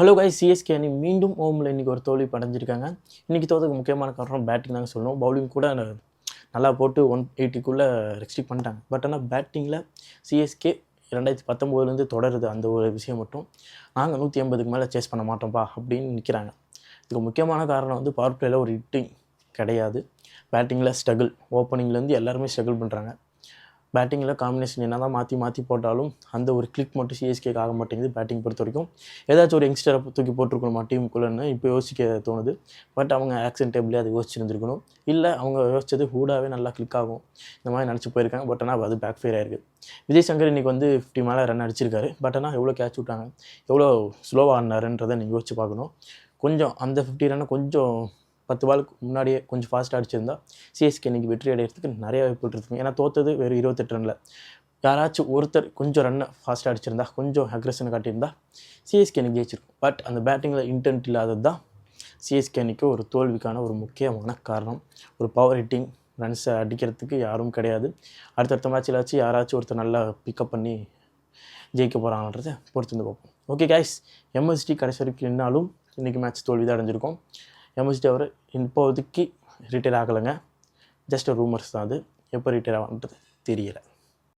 Hello guys, CSK அணி மீண்டும் ஹோமில் இன்றைக்கி ஒரு தோல்வி அடைஞ்சிருக்காங்க. இன்றைக்கி தோற்றதுக்கு முக்கியமான காரணம் பேட்டிங் தாங்க சொல்லணும். பவுலிங் கூட நல்லா போட்டு 180க்குள்ளே ரெஸ்ட்ரிக்ட் பண்ணிட்டாங்க. பட் ஆனால் பேட்டிங்கில் சிஎஸ்கே 2019 தொடருது. அந்த ஒரு விஷயம் மட்டும் நாங்கள் 180க்கு மேலே சேஸ் பண்ண மாட்டோம்ப்பா அப்படின்னு நிற்கிறாங்க. இதுக்கு முக்கியமான காரணம் பவர் பிளேயில் ஒரு ஹிட்டிங் கிடையாது. பேட்டிங்கில் ஸ்ட்ரகிள், ஓப்பனிங்லேருந்து எல்லாருமே ஸ்ட்ரகிள் பண்ணுறாங்க. பேட்டிங்கில் காம்பினேஷன் என்ன தான் மாற்றி போட்டாலும் அந்த ஒரு கிளிக் மட்டும் சிஎஸ்கேக்கு ஆக மாட்டேங்குது. பேட்டிங் பொறுத்த வரைக்கும் ஏதாச்சும் ஒரு யங்ஸ்டரை தூக்கி போட்டிருக்கணுமா டீமுக்குள்ளேன்னு இப்போ யோசிக்க தோணுது. பட் அவங்க ஆக்ஷன் டேபிளே அதை யோசிச்சுருந்துருக்கணும். இல்லை அவங்க யோசிச்சது ஹூடாவே நல்லா கிளிக் ஆகும் இந்த மாதிரி நினச்சி போயிருக்காங்க. பட் ஆனால் அது பேக் ஃபயர் ஆயிருக்கு. விஜய் சங்கர் இன்றைக்கி 50 மேலே ரன் அடிச்சிருக்காரு. பட் ஆனால் எவ்வளோ கேட்ச் விட்டாங்க, எவ்வளோ ஸ்லோவாக ஆடினாருன்றதை நீங்கள் யோசிச்சு பார்க்கணும். கொஞ்சம் அந்த 50 ரன்னை கொஞ்சம் 10 பாலுக்கு முன்னாடியே கொஞ்சம் ஃபாஸ்ட்டாக அடிச்சிருந்தா சிஎஸ்கே இன்றைக்கி வெற்றி அடைகிறதுக்கு நிறைய வாய்ப்புகள் இருக்குது. ஏன்னா தோற்றது வெறும் 28 ரனில். யாராச்சும் ஒருத்தர் கொஞ்சம் ரன்னை ஃபாஸ்ட்டாக அடிச்சிருந்தா, கொஞ்சம் அக்ரெஷனை காட்டியிருந்தா சிஎஸ்கே இன்றைக்கி ஜெயிச்சிருக்கும். பட் அந்த பேட்டிங்கில் இன்டென்ட் இல்லாதது தான் சிஎஸ்கே அன்றைக்கி ஒரு தோல்விக்கான ஒரு முக்கியமான காரணம். ஒரு பவர் ஹிட்டிங் ரன்ஸை அடிக்கிறதுக்கு யாரும் கிடையாது. அடுத்தடுத்த மேட்சில் யாராச்சும் ஒருத்தர் நல்லா பிக்கப் பண்ணி ஜெயிக்க போகிறாங்கன்றதை பொறுத்து வந்து பார்ப்போம். ஓகே கைஸ், எம்எஸ்டி கடைசி வரைக்கும் நின்னாலும் இன்றைக்கி மேட்ச் தோல்வி தான் அடைஞ்சிருக்கோம். எம்எஸ்டி அவர் இப்போதைக்கு ரிட்டையர் ஆகலைங்க. ஜஸ்ட் ரூமர்ஸ் தான். அது எப்போ ரிட்டையர் ஆகுன்றது தெரியலை.